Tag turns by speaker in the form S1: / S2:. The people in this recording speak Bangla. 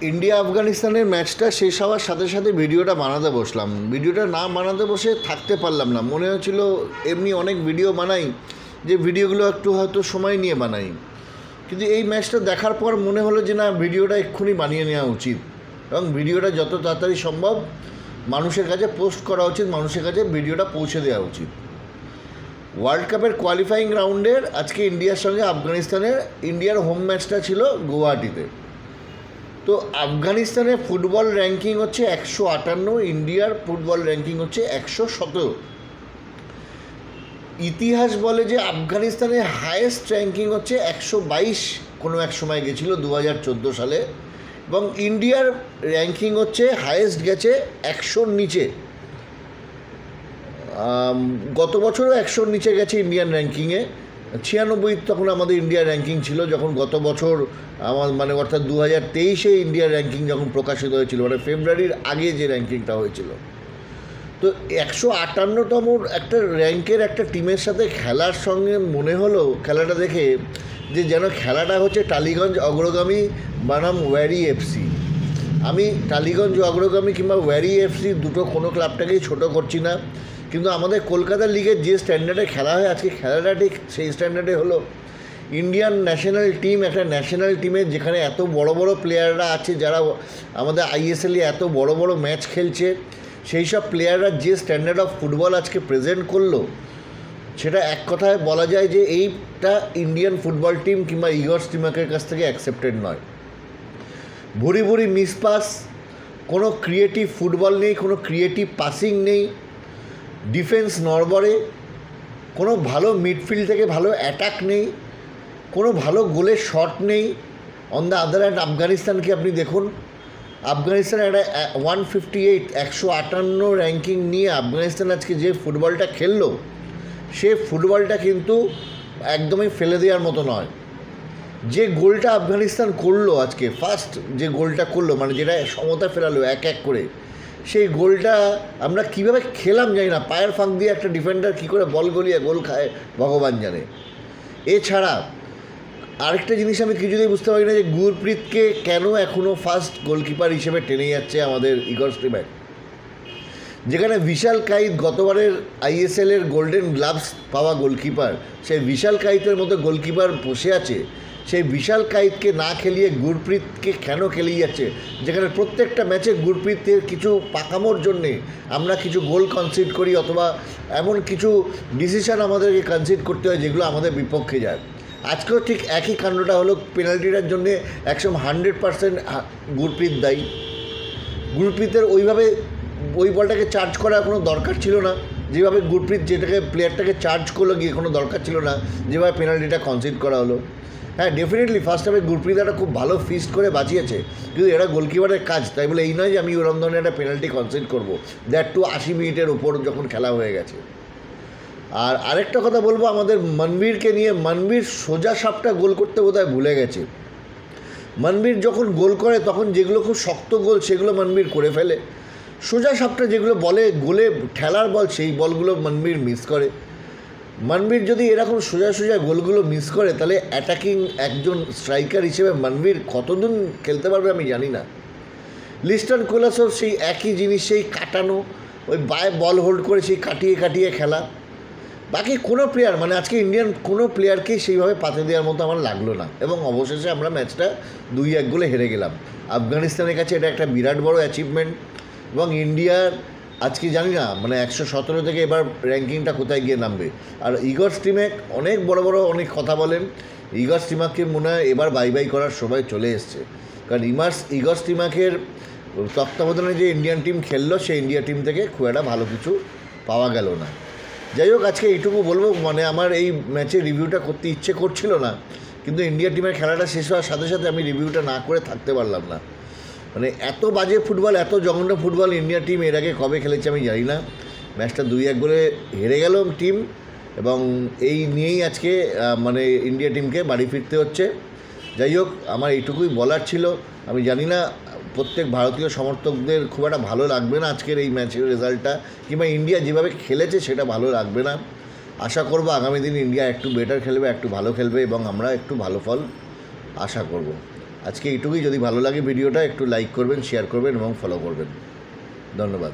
S1: ইন্ডিয়া আফগানিস্তানের ম্যাচটা শেষ হওয়ার সাথে সাথে ভিডিওটা বানাতে বসলাম। ভিডিওটা না বানাতে বসে থাকতে পারলাম না। মনে হচ্ছিল এমনি অনেক ভিডিও বানাই, যে ভিডিওগুলো একটু হয়তো সময় নিয়ে বানাই, কিন্তু এই ম্যাচটা দেখার পর মনে হলো যে না, ভিডিওটা এক্ষুনি বানিয়ে নেওয়া উচিত এবং ভিডিওটা যত তাড়াতাড়ি সম্ভব মানুষের কাছে পোস্ট করা উচিত, মানুষের কাছে ভিডিওটা পৌঁছে দেওয়া উচিত। ওয়ার্ল্ড কাপের কোয়ালিফাইং রাউন্ডের আজকে ইন্ডিয়ার সঙ্গে আফগানিস্তানের ইন্ডিয়ার হোম ম্যাচটা ছিল গুয়াহাটিতে। তো আফগানিস্তানের ফুটবল র্যাঙ্কিং হচ্ছে 158, ইন্ডিয়ার ফুটবল র্যাঙ্কিং হচ্ছে 117। ইতিহাস বলে যে আফগানিস্তানের হায়েস্ট র্যাঙ্কিং হচ্ছে 122, কোনো এক সময় গেছিলো 2014 সালে, এবং ইন্ডিয়ার র্যাঙ্কিং হচ্ছে হায়েস্ট গেছে 100-র নিচে। গত বছরও 100-র নিচে গেছে ইন্ডিয়ান র্যাঙ্কিংয়ে। 96 তখন আমাদের ইন্ডিয়ার র্যাঙ্কিং ছিল, যখন গত বছর মানে অর্থাৎ 2023-এ ইন্ডিয়ার র্যাঙ্কিং যখন প্রকাশিত হয়েছিল, মানে ফেব্রুয়ারির আগে যে র্যাঙ্কিংটা হয়েছিল। তো 158তম একটা র্যাঙ্কের একটা টিমের সাথে খেলার সঙ্গে মনে হলো খেলাটা দেখে যে যেন খেলাটা হচ্ছে টালিগঞ্জ অগ্রগামী বনাম ওয়ারি এফসি। আমি টালিগঞ্জ অগ্রগামী কিংবা ওয়ারি এফসি দুটো কোনো ক্লাবটাকেই ছোটো করছি না, কিন্তু আমাদের কলকাতা লিগের যে স্ট্যান্ডার্ডে খেলা হয় আজকে খেলাটা ঠিক সেই স্ট্যান্ডার্ডে হলো। ইন্ডিয়ান ন্যাশনাল টিম, একটা ন্যাশনাল টিমের যেখানে এত বড় বড় প্লেয়াররা আছে যারা আমাদের আইএসএলে এত বড় বড় ম্যাচ খেলছে, সেই সব প্লেয়াররা যে স্ট্যান্ডার্ড অফ ফুটবল আজকে প্রেজেন্ট করলো, সেটা এক কথায় বলা যায় যে এইটা ইন্ডিয়ান ফুটবল টিম কিংবা ইগর স্টিমাকের কাছ থেকে অ্যাকসেপ্টেড নয়। ভুরি ভুরি মিসপাস, কোনো ক্রিয়েটিভ ফুটবল নেই, কোনো ক্রিয়েটিভ পাসিং নেই, ডিফেন্স নড়বড়ে, কোনো ভালো মিডফিল্ড থেকে ভালো অ্যাটাক নেই, কোনো ভালো গোলের শট নেই। অন দ্য আদার হ্যান্ড আফগানিস্তানকে আপনি দেখুন, আফগানিস্তান একটা 158, 158 র্যাঙ্কিং নিয়ে আফগানিস্তান আজকে যে ফুটবলটা খেললো, সে ফুটবলটা কিন্তু একদমই ফেলে দেওয়ার মতো নয়। যে গোলটা আফগানিস্তান করলো আজকে, ফার্স্ট যে গোলটা করলো, মানে যেটা সমতা ফেরালো এক এক করে, সেই গোলটা আমরা কীভাবে খেলাম জানি না। পায়ের ফাঁক দিয়ে একটা ডিফেন্ডার কী করে বল গলিয়ে গোল খায় ভগবান জানে। এছাড়া আরেকটা জিনিস আমি কিছুতেই বুঝতে পারি না যে গুরপ্রীতকে কেন এখনও ফার্স্ট গোলকিপার হিসেবে টেনে যাচ্ছে আমাদের ইগর স্টিম্যাক, যেখানে বিশাল কাইত গতবারের আইএসএলের গোল্ডেন গ্লাভস পাওয়া গোলকিপার, সেই বিশাল কাইতের মতো গোলকিপার বসে আছে। সেই বিশাল কাইতকে না খেলিয়ে গুরপ্রীতকে কেন খেলিয়ে যাচ্ছে, যেখানে প্রত্যেকটা ম্যাচে গুরপ্রীতের কিছু পাকামোর জন্যে আমরা কিছু গোল কনসিড করি, অথবা এমন কিছু ডিসিশান আমাদেরকে কনসিড করতে হয় যেগুলো আমাদের বিপক্ষে যায়। আজকেও ঠিক একই কাণ্ডটা হলো। পেনাল্টিটার জন্যে 100% গুরপ্রীত দায়ী। গুরপ্রীতের ওইভাবে ওই বলটাকে চার্জ করার কোনো দরকার ছিল না, যেভাবে গুরপ্রীত যেটাকে প্লেয়ারটাকে চার্জ করলো গিয়ে কোনো দরকার ছিল না, যেভাবে পেনাল্টিটা কনসিড করা হলো। হ্যাঁ, ডেফিনেটলি ফার্স্ট হাফে গুরপ্রীত একটা খুব ভালো ফিস্ট করে বাঁচিয়েছে, কিন্তু এটা গোলকিপারের কাজ, তাই বলে এই নয় যে আমি ওরম ধরনের একটা পেনাল্টি কনসিড করবো, দ্যাট টু 80 মিনিটের ওপর যখন খেলা হয়ে গেছে। আর আরেকটা কথা বলবো আমাদের মনবীরকে নিয়ে, মনবীর সোজা সাপটা গোল করতে বোধহয় ভুলে গেছে। মনবীর যখন গোল করে তখন যেগুলো খুব শক্ত গোল সেগুলো মনবীর করে ফেলে, সোজা সাপটা যেগুলো বলে গোলে ঠেলার বল সেই বলগুলো মনবীর মিস করে। মনবীর যদি এরকম সোজা সোজা গোলগুলো মিস করে, তাহলে অ্যাটাকিং একজন স্ট্রাইকার হিসেবে মনবীর কতদিন খেলতে পারবে আমি জানি না। লিস্টন কোলাসভ সেই একই জিনিস, সেই কাটানো, ওই বায়ে বল হোল্ড করে সেই কাটিয়ে কাটিয়ে খেলা। বাকি কোনো প্লেয়ার, মানে আজকে ইন্ডিয়ান কোনো প্লেয়ারকেই সেইভাবে পাতে দেওয়ার মতো আমার লাগলো না, এবং অবশেষে আমরা ম্যাচটা 2-1 গোলে হেরে গেলাম। আফগানিস্তানের কাছে এটা একটা বিরাট বড় অ্যাচিভমেন্ট, এবং ইন্ডিয়ার আজকে জানি না মানে 117 থেকে এবার র্যাঙ্কিংটা কোথায় গিয়ে নামবে। আর ইগর স্টিম্যাক অনেক বড় বড় অনেক কথা বলেন, ইগর স্টিম্যাককে মনে হয় এবার বাই বাই করার সময় চলে এসছে, কারণ ইগর স্টিম্যাকের তত্ত্বাবধানে যে ইন্ডিয়ান টিম খেললো, সেই ইন্ডিয়া টিম থেকে খুব একটা ভালো কিছু পাওয়া গেল না। যাই হোক, আজকে এইটুকু বলবো, মানে আমার এই ম্যাচের রিভিউটা করতে ইচ্ছে করছিল না, কিন্তু ইন্ডিয়া টিমের খেলাটা শেষ হওয়ার সাথে সাথে আমি রিভিউটা না করে থাকতে পারলাম না। মানে এত বাজে ফুটবল, এত জঘন্য ফুটবল ইন্ডিয়া টিম এর আগে কবে খেলেছে আমি জানি না। ম্যাচটা 2-1 গোলে হেরে গেল টিম, এবং এই নিয়েই আজকে মানে ইন্ডিয়া টিমকে বাড়ি ফিরতে হচ্ছে। যাই হোক, আমার এইটুকুই বলার ছিল। আমি জানি না প্রত্যেক ভারতীয় সমর্থকদের খুব একটা ভালো লাগবে না আজকের এই ম্যাচের রেজাল্টটা, কিংবা ইন্ডিয়া যেভাবে খেলেছে সেটা ভালো লাগবে না। আশা করব আগামী দিন ইন্ডিয়া একটু বেটার খেলবে, একটু ভালো খেলবে, এবং আমরা একটু ভালো ফল আশা করব। আজকে এইটুকুই। যদি ভালো লাগে ভিডিওটা একটু লাইক করবেন, শেয়ার করবেন এবং ফলো করবেন। ধন্যবাদ।